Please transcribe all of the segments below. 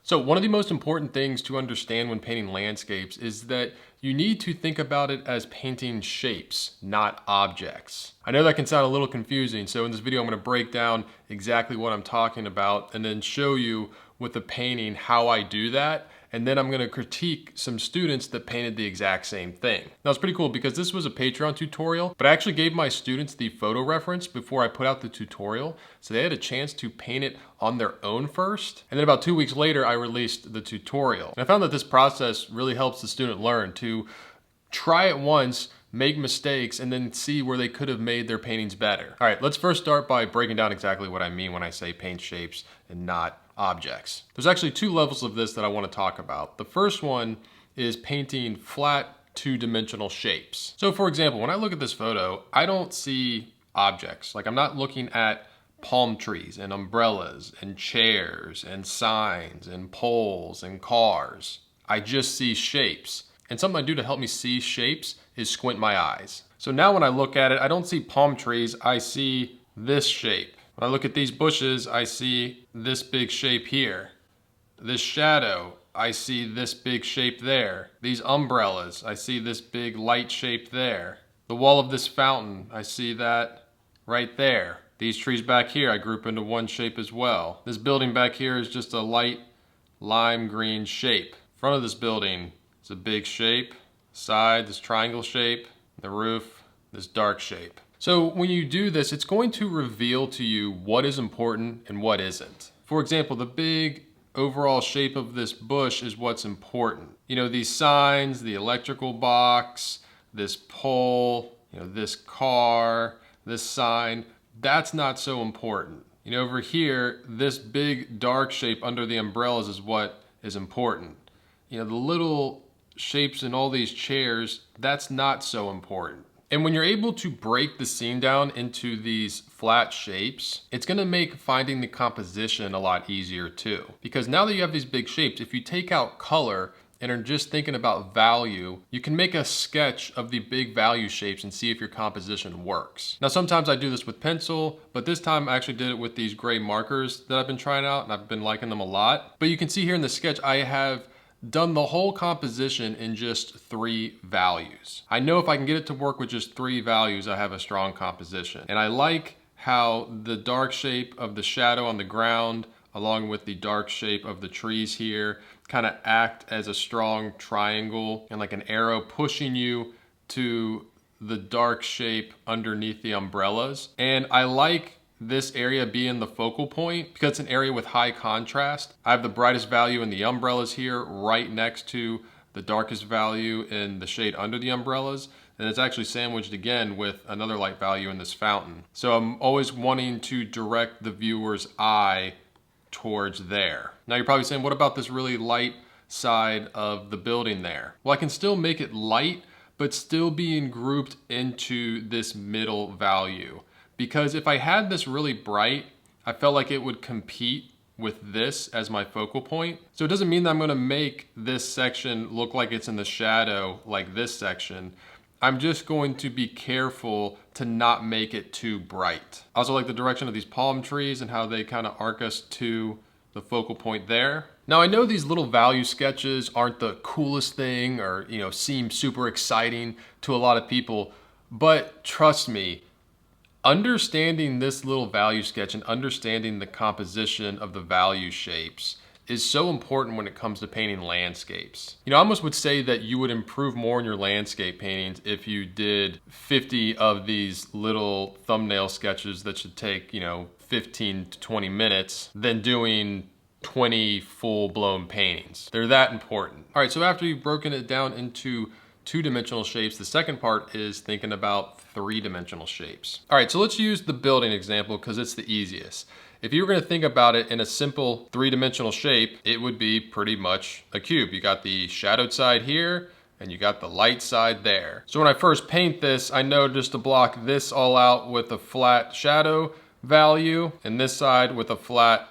So one of the most important things to understand when painting landscapes is that you need to think about it as painting shapes, not objects. I know that can sound a little confusing, so in this video I'm going to break down exactly what I'm talking about and then show you with the painting how I do that. And then I'm going to critique some students that painted the exact same thing. Now it's pretty cool because this was a Patreon tutorial, but I actually gave my students the photo reference before I put out the tutorial. So they had a chance to paint it on their own first. And then about 2 weeks later, I released the tutorial. And I found that this process really helps the student learn to try it once, make mistakes, and then see where they could have made their paintings better. All right, let's first start by breaking down exactly what I mean when I say paint shapes and not objects. There's actually two levels of this that I want to talk about. The first one is painting flat two-dimensional shapes. So for example, when I look at this photo, I don't see objects. Like I'm not looking at palm trees and umbrellas and chairs and signs and poles and cars. I just see shapes. And something I do to help me see shapes is squint my eyes. So now when I look at it, I don't see palm trees, I see this shape. When I look at these bushes, I see this big shape here. This shadow, I see this big shape there. These umbrellas, I see this big light shape there. The wall of this fountain, I see that right there. These trees back here, I group into one shape as well. This building back here is just a light lime green shape. Front of this building is a big shape. Side, this triangle shape. The roof, this dark shape. So when you do this, it's going to reveal to you what is important and what isn't. For example, the big overall shape of this bush is what's important. You know, these signs, the electrical box, this pole, this car, this sign, that's not so important. Over here, this big dark shape under the umbrellas is what is important. The little shapes in all these chairs, that's not so important. And when you're able to break the scene down into these flat shapes, it's gonna make finding the composition a lot easier too. Because now that you have these big shapes, if you take out color and are just thinking about value, you can make a sketch of the big value shapes and see if your composition works. Now sometimes I do this with pencil, but this time I actually did it with these gray markers that I've been trying out and I've been liking them a lot. But you can see here in the sketch, I have done the whole composition in just 3 values. I know if I can get it to work with just 3 values, I have a strong composition. And I like how the dark shape of the shadow on the ground, along with the dark shape of the trees here, kind of act as a strong triangle and like an arrow pushing you to the dark shape underneath the umbrellas. And I like this area being the focal point because it's an area with high contrast. I have the brightest value in the umbrellas here right next to the darkest value in the shade under the umbrellas. And it's actually sandwiched again with another light value in this fountain. So I'm always wanting to direct the viewer's eye towards there. Now you're probably saying, what about this really light side of the building there? Well, I can still make it light, but still being grouped into this middle value. Because if I had this really bright, I felt like it would compete with this as my focal point. So it doesn't mean that I'm gonna make this section look like it's in the shadow like this section. I'm just going to be careful to not make it too bright. I also like the direction of these palm trees and how they kind of arc us to the focal point there. Now I know these little value sketches aren't the coolest thing or seem super exciting to a lot of people, but trust me, understanding this little value sketch and understanding the composition of the value shapes is so important when it comes to painting landscapes. I almost would say that you would improve more in your landscape paintings if you did 50 of these little thumbnail sketches that should take, 15 to 20 minutes than doing 20 full-blown paintings. They're that important. All right, so after you've broken it down into two-dimensional shapes, the second part is thinking about three-dimensional shapes. All right, so let's use the building example because it's the easiest. If you were gonna think about it in a simple three-dimensional shape, it would be pretty much a cube. You got the shadowed side here, and you got the light side there. So when I first paint this, I know just to block this all out with a flat shadow value, and this side with a flat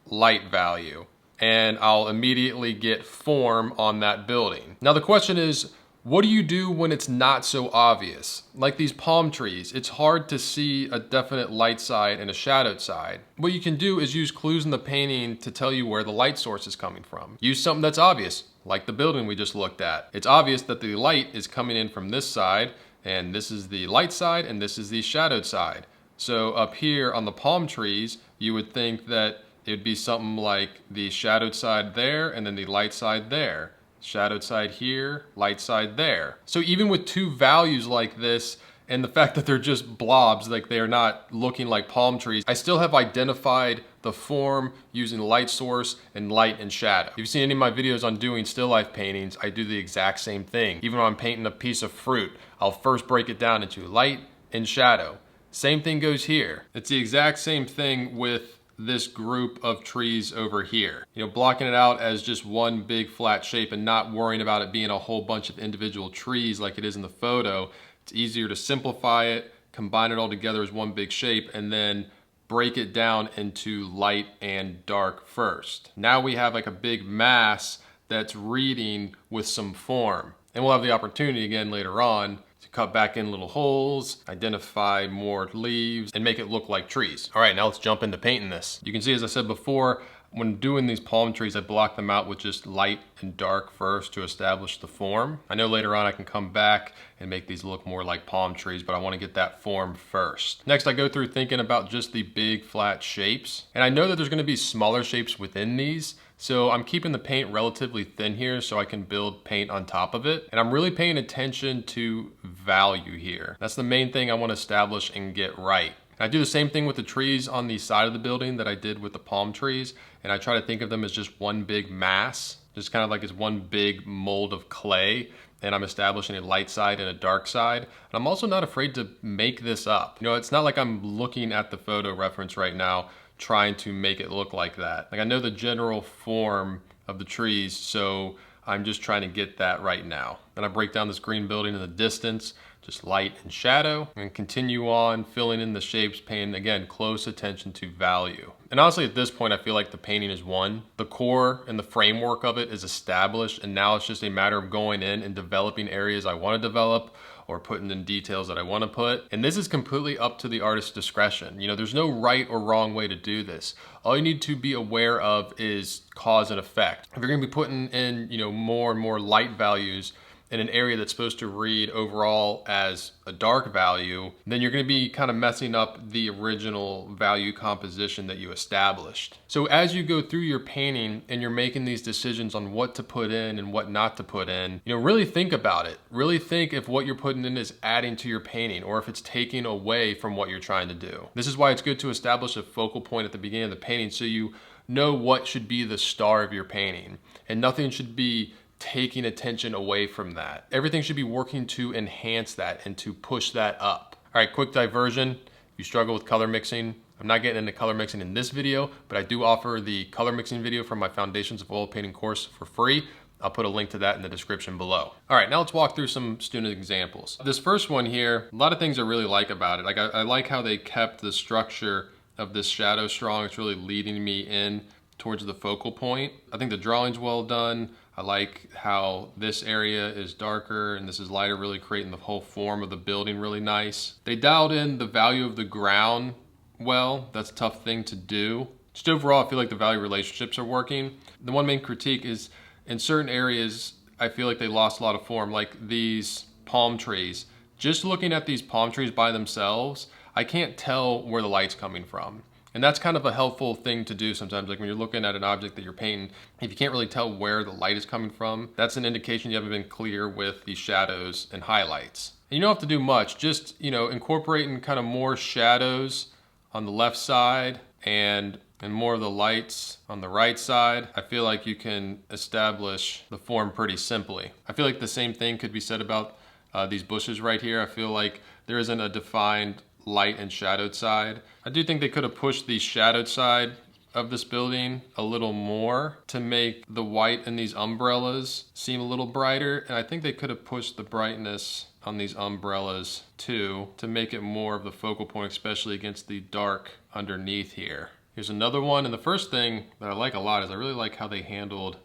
light value. And I'll immediately get form on that building. Now the question is, What do you do when it's not so obvious? Like these palm trees, it's hard to see a definite light side and a shadowed side. What you can do is use clues in the painting to tell you where the light source is coming from. Use something that's obvious, like the building we just looked at. It's obvious that the light is coming in from this side, and this is the light side, and this is the shadowed side. So up here on the palm trees, you would think that it would be something like the shadowed side there, and then the light side there. Shadowed side here, light side there. So even with two values like this, and the fact that they're just blobs, like they are not looking like palm trees, I still have identified the form using light source and light and shadow. If you've seen any of my videos on doing still life paintings, I do the exact same thing. Even when I'm painting a piece of fruit, I'll first break it down into light and shadow. Same thing goes here. It's the exact same thing with this group of trees over here. You know, blocking it out as just one big flat shape and not worrying about it being a whole bunch of individual trees like it is in the photo. It's easier to simplify it, combine it all together as one big shape, and then break it down into light and dark first. Now we have like a big mass that's reading with some form. And we'll have the opportunity again later on to cut back in little holes, identify more leaves, and make it look like trees. All right, now let's jump into painting this. You can see, as I said before, when doing these palm trees, I block them out with just light and dark first to establish the form. I know later on I can come back and make these look more like palm trees, but I want to get that form first. Next, I go through thinking about just the big flat shapes. And I know that there's going to be smaller shapes within these, so I'm keeping the paint relatively thin here so I can build paint on top of it. And I'm really paying attention to value here. That's the main thing I want to establish and get right. I do the same thing with the trees on the side of the building that I did with the palm trees, and I try to think of them as just one big mass, just kind of like it's one big mold of clay, and I'm establishing a light side and a dark side. And I'm also not afraid to make this up. You know, it's not like I'm looking at the photo reference right now trying to make it look like that. Like I know the general form of the trees, so I'm just trying to get that right now. Then I break down this green building in the distance, just light and shadow, and continue on filling in the shapes, paying, again, close attention to value. And honestly, at this point, I feel like the painting is won. The core and the framework of it is established, and now it's just a matter of going in and developing areas I want to develop or putting in details that I want to put. And this is completely up to the artist's discretion. You know, there's no right or wrong way to do this. All you need to be aware of is cause and effect. If you're going to be putting in, you know, more and more light values in an area that's supposed to read overall as a dark value, then you're going to be kind of messing up the original value composition that you established. So as you go through your painting and you're making these decisions on what to put in and what not to put in, you know, really think about it. Really think if what you're putting in is adding to your painting or if it's taking away from what you're trying to do. This is why it's good to establish a focal point at the beginning of the painting so you know what should be the star of your painting, and nothing should be taking attention away from that. Everything should be working to enhance that and to push that up. All right, quick diversion. If you struggle with color mixing, I'm not getting into color mixing in this video, but I do offer the color mixing video from my Foundations of Oil Painting course for free. I'll put a link to that in the description below. All right, now let's walk through some student examples. This first one here, a lot of things I really like about it. Like I like how they kept the structure of this shadow strong. It's really leading me in towards the focal point. I think the drawing's well done. I like how this area is darker and this is lighter, really creating the whole form of the building really nice. They dialed in the value of the ground well. That's a tough thing to do. Just overall, I feel like the value relationships are working. The one main critique is in certain areas, I feel like they lost a lot of form, like these palm trees. Just looking at these palm trees by themselves, I can't tell where the light's coming from. And that's kind of a helpful thing to do sometimes. Like when you're looking at an object that you're painting, if you can't really tell where the light is coming from, that's an indication you haven't been clear with the shadows and highlights. And you don't have to do much, just, you know, incorporating kind of more shadows on the left side and more of the lights on the right side. I feel like you can establish the form pretty simply. I feel like the same thing could be said about these bushes right here. I feel like there isn't a defined light and shadowed side. I do think they could have pushed the shadowed side of this building a little more to make the white in these umbrellas seem a little brighter. And I think they could have pushed the brightness on these umbrellas too to make it more of the focal point, especially against the dark underneath here. Here's another one. And the first thing that I like a lot is I really like how they handled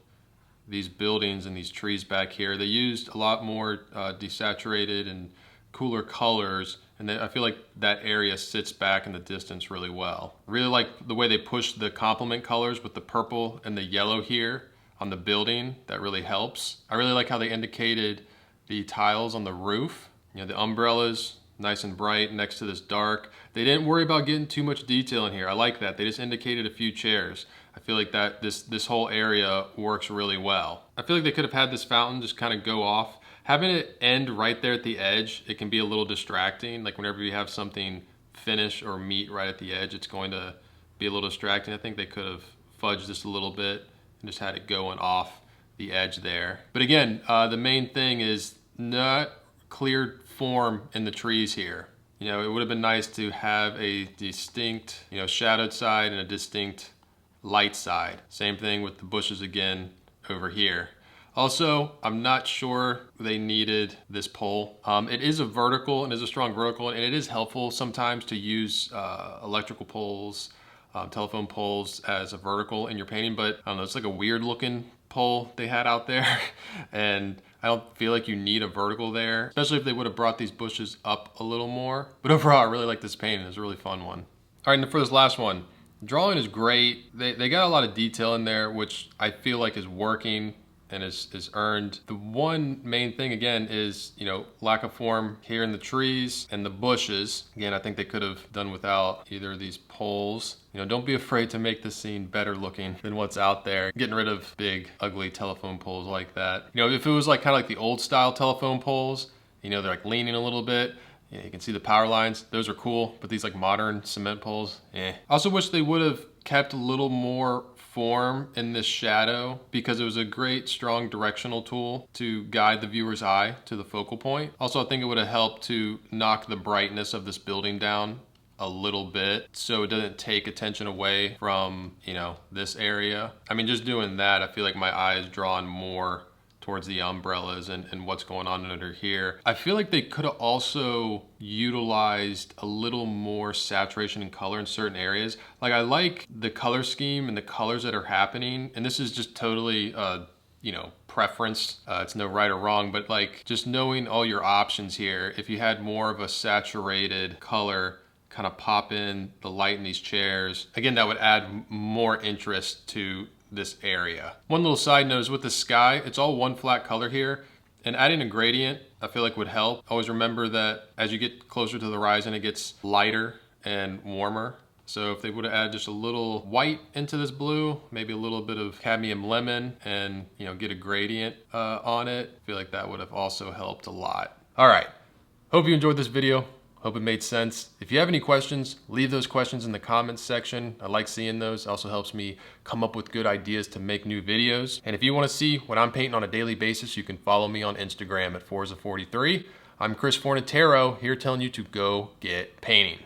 these buildings and these trees back here. They used a lot more desaturated and cooler colors, and I feel like that area sits back in the distance really well. Really like the way they pushed the complement colors with the purple and the yellow here on the building. That really helps. I really like how they indicated the tiles on the roof. You know, the umbrellas, nice and bright next to this dark. They didn't worry about getting too much detail in here. I like that. They just indicated a few chairs. I feel like that this whole area works really well. I feel like they could have had this fountain just kind of go off. Having it end right there at the edge, it can be a little distracting. Like whenever you have something finish or meet right at the edge, it's going to be a little distracting. I think they could have fudged this a little bit and just had it going off the edge there. But again, the main thing is not clear form in the trees here. You know, it would have been nice to have a distinct, you know, shadowed side and a distinct light side. Same thing with the bushes again over here. Also, I'm not sure they needed this pole. It is a vertical and is a strong vertical, and it is helpful sometimes to use electrical poles, telephone poles as a vertical in your painting, but I don't know, it's like a weird looking pole they had out there. And I don't feel like you need a vertical there, especially if they would have brought these bushes up a little more. But overall, I really like this painting. It's a really fun one. All right, and for this last one, drawing is great. They got a lot of detail in there, which I feel like is working and is earned. The one main thing again is, you know, lack of form here in the trees and the bushes. Again, I think they could have done without either of these poles. You know, don't be afraid to make the scene better looking than what's out there. Getting rid of big, ugly telephone poles like that. You know, if it was like kind of like the old style telephone poles, you know, they're like leaning a little bit. Yeah, you can see the power lines. Those are cool, but these like modern cement poles, I also wish they would have kept a little more form in this shadow, because it was a great strong directional tool to guide the viewer's eye to the focal point. Also, I think it would have helped to knock the brightness of this building down a little bit so it doesn't take attention away from, you know, this area. I mean, just doing that, I feel like my eye is drawn more towards the umbrellas and what's going on under here. I feel like they could have also utilized a little more saturation and color in certain areas. Like, I like the color scheme and the colors that are happening, and this is just totally you know, preference. It's no right or wrong, but like just knowing all your options here, if you had more of a saturated color kind of pop in the light in these chairs, again, that would add more interest to this area. One little side note is with the sky, it's all one flat color here, and adding a gradient I feel like would help. Always remember that as you get closer to the horizon, it gets lighter and warmer. So if they would have added just a little white into this blue, maybe a little bit of cadmium lemon, and, you know, get a gradient on it, I feel like that would have also helped a lot. All right, hope you enjoyed this video. Hope it made sense. If you have any questions, leave those questions in the comments section. I like seeing those. It also helps me come up with good ideas to make new videos. And if you want to see what I'm painting on a daily basis, you can follow me on Instagram at Forza43. I'm Chris Fornatero, here telling you to go get painting.